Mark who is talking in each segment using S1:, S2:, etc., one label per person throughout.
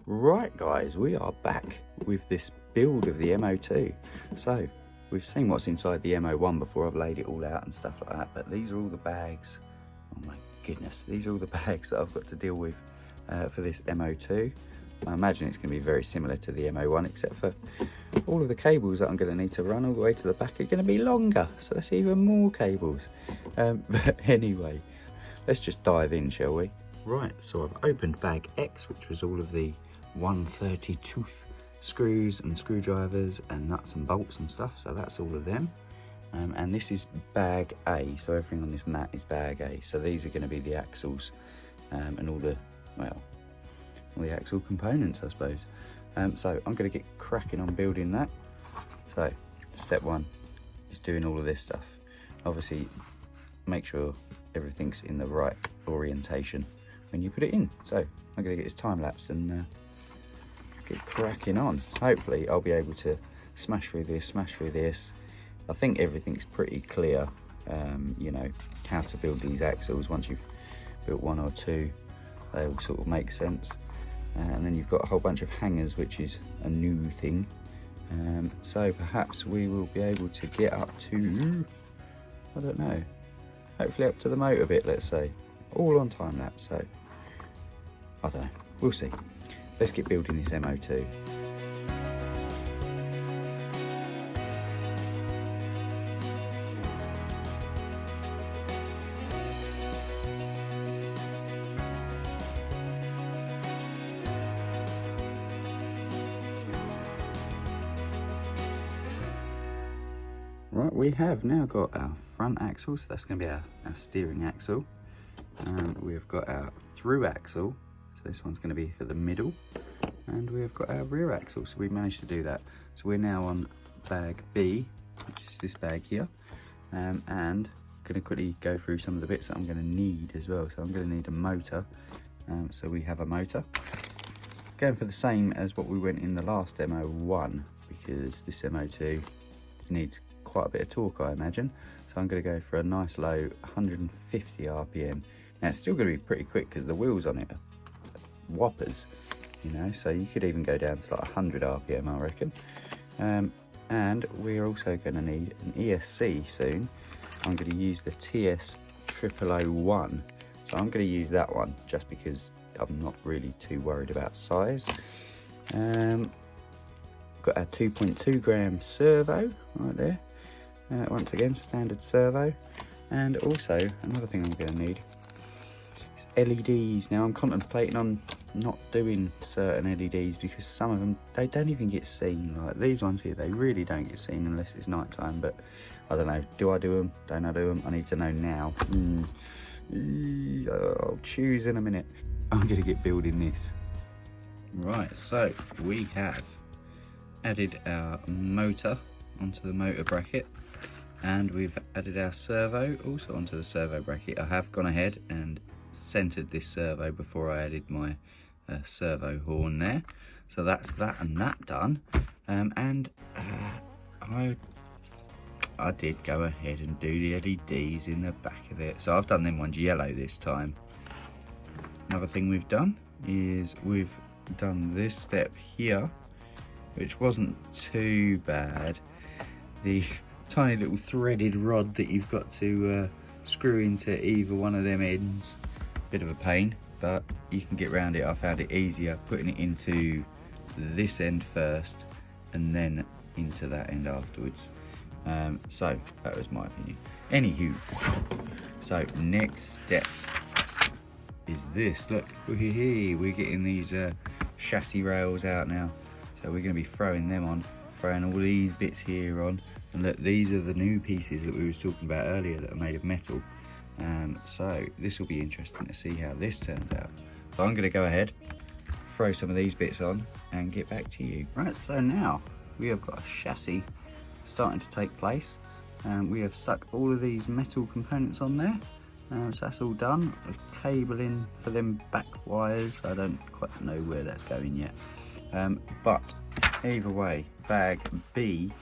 S1: Right guys, we are back with this build of the MO2. So we've seen what's inside the MO1 before. I've laid it all out and stuff like that, but these are all the bags. Oh my goodness, these are all the bags that I've got to deal with for this MO2. I imagine it's going to be very similar to the MO1, except for all of the cables that I'm going to need to run all the way to the back are going to be longer, so that's even more cables. But anyway, let's just dive in, shall we? Right, so I've opened bag X, which was all of the 130 tooth screws and screwdrivers and nuts and bolts and stuff, so that's all of them. And this is bag A, so everything on this mat is bag A. So these are going to be the axles and all the, well, all the axle components, I suppose. So I'm going to get cracking on building that. So step one is doing all of this stuff. Obviously make sure everything's in the right orientation when you put it in. So I'm going to get this time lapsed and get cracking on. Hopefully I'll be able to smash through this. I think everything's pretty clear, you know, how to build these axles. Once you've built one or two, they all sort of make sense. And then you've got a whole bunch of hangers, which is a new thing. So perhaps we will be able to get up to, I don't know, hopefully up to the motor bit, let's say, all on time lapse. So I don't know, we'll see. Let's get building this MO2. Right, we have now got our front axle, so that's going to be our steering axle. We've got our through axle, so this one's going to be for the middle. And we've got our rear axle, so we managed to do that. So we're now on bag B, which is this bag here. And I'm going to quickly go through some of the bits that I'm going to need as well. So I'm going to need a motor. So we have a motor. Going for the same as what we went in the last MO1, because this MO2 needs quite a bit of torque, I imagine. So I'm going to go for a nice low 150 RPM. Now it's still going to be pretty quick because the wheels on it are whoppers, you know, so you could even go down to like 100 RPM, I reckon. And we're also going to need an ESC soon. I'm going to use the TS0001, so I'm going to use that one just because I'm not really too worried about size. Got our 2.2 gram servo right there. Once again, standard servo. And also, another thing I'm going to need is LEDs. Now, I'm contemplating on not doing certain LEDs because some of them, they don't even get seen. Like these ones here, they really don't get seen unless it's night time. But I don't know, do I do them? Don't I do them? I need to know now. I'll choose in a minute. I'm going to get building this. Right, so we have added our motor onto the motor bracket, and we've added our servo also onto the servo bracket. I have gone ahead and centered this servo before I added my servo horn there, so that's that and that done. I did go ahead and do the LEDs in the back of it, so I've done them ones yellow this time. Another thing we've done is we've done this step here, which wasn't too bad. The tiny little threaded rod that you've got to screw into either one of them ends, bit of a pain, but you can get around it. I found it easier putting it into this end first and then into that end afterwards. So that was my opinion. Anywho, so next step is this. Look, we're getting these chassis rails out now. So we're going to be throwing them on, throwing all these bits here on. And look, these are the new pieces that we were talking about earlier that are made of metal. So this will be interesting to see how this turns out. So I'm going to go ahead, throw some of these bits on and get back to you. Right, so now we have got a chassis starting to take place. We have stuck all of these metal components on there. So that's all done. The cabling for them back wires, I don't quite know where that's going yet. But either way, bag B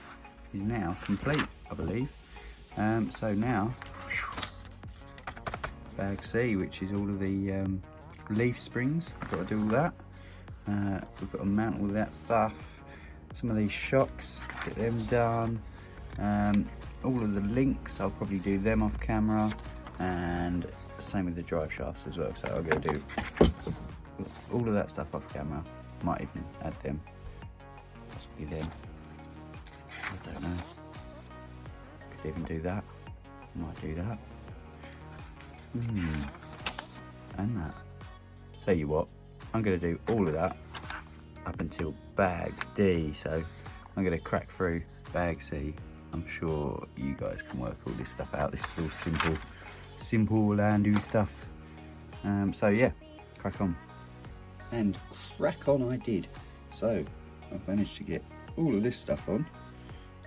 S1: is now complete, I believe. So now bag C, which is all of the leaf springs, got to do all that. We've got to mount all that stuff. Some of these shocks, get them done. All of the links, I'll probably do them off camera, and same with the drive shafts as well. So I'll go do all of that stuff off camera. Might even add them, possibly them. I don't know. Could even do that. Might do that. And that. Tell you what, I'm going to do all of that up until bag D. So I'm going to crack through bag C. I'm sure you guys can work all this stuff out. This is all simple Orlandoo stuff. So yeah, crack on. And crack on I did. So I've managed to get all of this stuff on.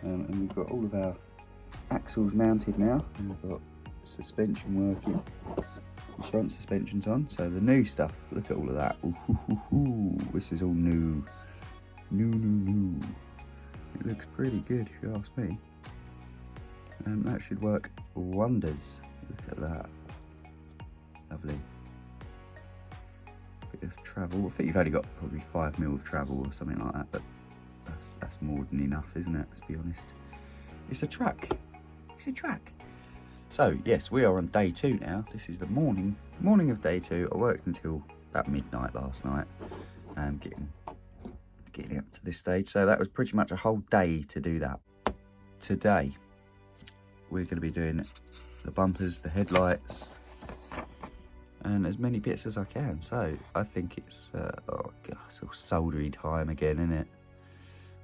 S1: And we've got all of our axles mounted now. And we've got suspension working. The front suspension's on. So the new stuff, look at all of that. Ooh, this is all new. New. It looks pretty good if you ask me. That should work wonders. Look at that. Lovely. Bit of travel. I think you've only got probably 5mm of travel or something like that, but that's more than enough, isn't it? Let's be honest. It's a truck. It's a truck. So yes, we are on day 2 now. This is the morning of day 2. I worked until about midnight last night, getting up to this stage. So that was pretty much a whole day to do that. Today, we're going to be doing the bumpers, the headlights, and as many bits as I can. So I think it's, oh God, it's all soldery time again, isn't it?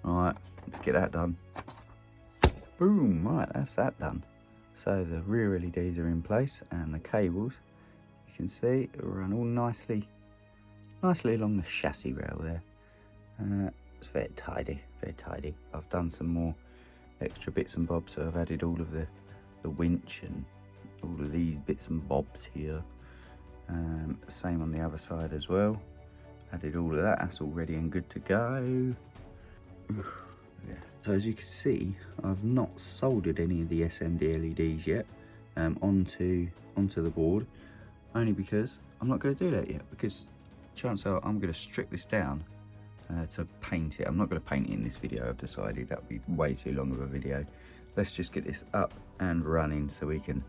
S1: All right, let's get that done. Boom, right, that's that done. So the rear LEDs are in place, and the cables, you can see, run all nicely along the chassis rail there. It's very tidy, very tidy. I've done some more extra bits and bobs, so I've added all of the winch and all of these bits and bobs here. Same on the other side as well. Added all of that, that's all ready and good to go. Yeah. So as you can see, I've not soldered any of the SMD LEDs yet onto the board, only because I'm not going to do that yet, because chances are I'm going to strip this down to paint it. I'm not going to paint it in this video. I've decided that would be way too long of a video. Let's just get this up and running so we can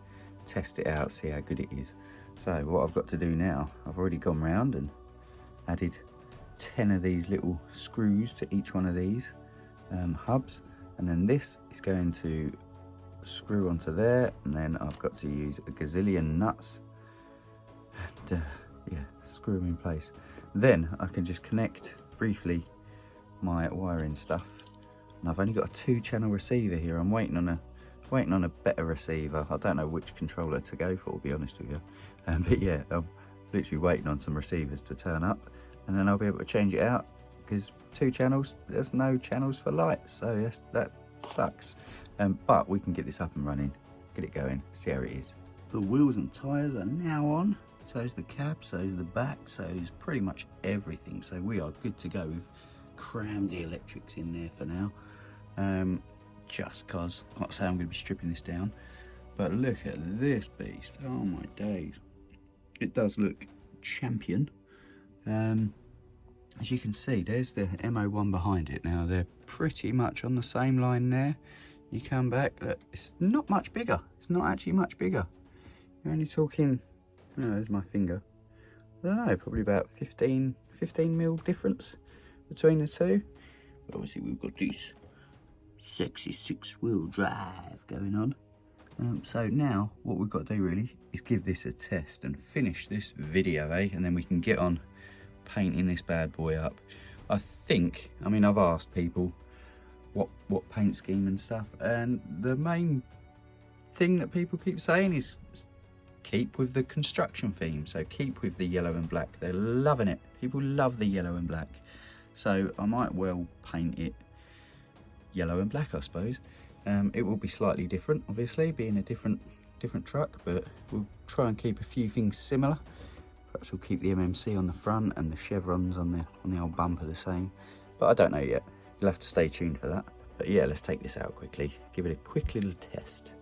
S1: test it out, see how good it is. So what I've got to do now, I've already gone round and added 10 of these little screws to each one of these hubs, and then this is going to screw onto there, and then I've got to use a gazillion nuts and yeah, screw them in place. Then I can just connect briefly my wiring stuff, and I've only got a 2-channel receiver here. I'm waiting on a better receiver. I don't know which controller to go for, to be honest with you, but yeah, I'm literally waiting on some receivers to turn up, and then I'll be able to change it out, because 2 channels, there's no channels for lights, so that sucks. But we can get this up and running, get it going, see how it is. The wheels and tyres are now on, so is the cab, so is the back, so is pretty much everything. So we are good to go. We've crammed the electrics in there for now, just cause, like I say, I'm going to be stripping this down. But look at this beast, oh my days. It does look champion. As you can see, there's the MO1 behind it. Now they're pretty much on the same line there. You come back, look, it's not much bigger. It's not actually much bigger. You're only talking, oh, there's my finger. I don't know, probably about 15mm difference between the two. But obviously we've got this sexy 6-wheel drive going on. So now what we've got to do really is give this a test and finish this video, and then we can get on painting this bad boy up. I think, I mean, I've asked people what paint scheme and stuff, and the main thing that people keep saying is keep with the construction theme. So keep with the yellow and black. They're loving it. People love the yellow and black, so I might well paint it yellow and black, I suppose. It will be slightly different, obviously, being a different truck, but we'll try and keep a few things similar. Perhaps we'll keep the MMC on the front and the chevrons on the old bumper the same, but I don't know yet. You'll have to stay tuned for that. But yeah, let's take this out quickly, give it a quick little test.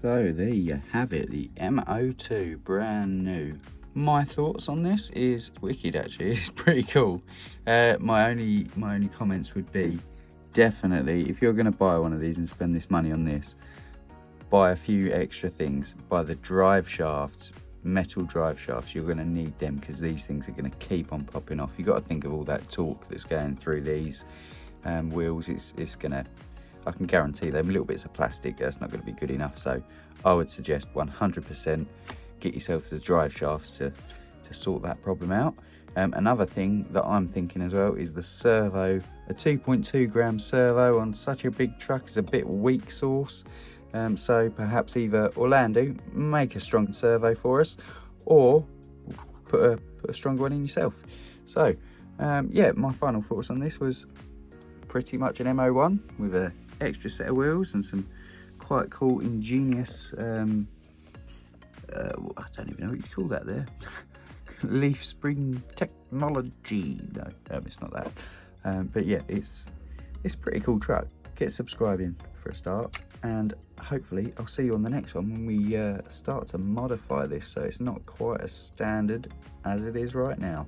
S1: So there you have it, the M02, brand new. My thoughts on this is wicked actually, it's pretty cool. My only comments would be, definitely, if you're going to buy one of these and spend this money on this, buy a few extra things. Buy the drive shafts, metal drive shafts, you're going to need them because these things are going to keep on popping off. You've got to think of all that torque that's going through these wheels. It's going to, I can guarantee them little bits of plastic, that's not going to be good enough. So I would suggest 100% get yourself the drive shafts to sort that problem out. Another thing that I'm thinking as well is the servo. A 2.2 gram servo on such a big truck is a bit weak sauce. So perhaps either Orlandoo, make a strong servo for us, or put a stronger one in yourself. So yeah, my final thoughts on this was pretty much an MO1 with an extra set of wheels and some quite cool, ingenious, I don't even know what you call that there. Leaf spring technology. No, it's not that. But yeah, it's a pretty cool truck. Get subscribing for a start, and hopefully I'll see you on the next one when we start to modify this so it's not quite as standard as it is right now.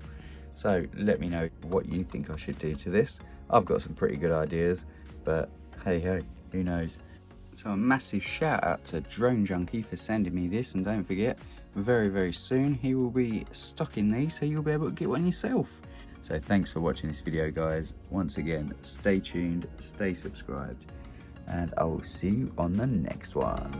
S1: So let me know what you think I should do to this. I've got some pretty good ideas, but hey ho, who knows. So a massive shout out to Drone Junkie for sending me this, and don't forget, very soon he will be stocking these so you'll be able to get one yourself. So thanks for watching this video, guys. Once again, stay tuned, stay subscribed, and I will see you on the next one.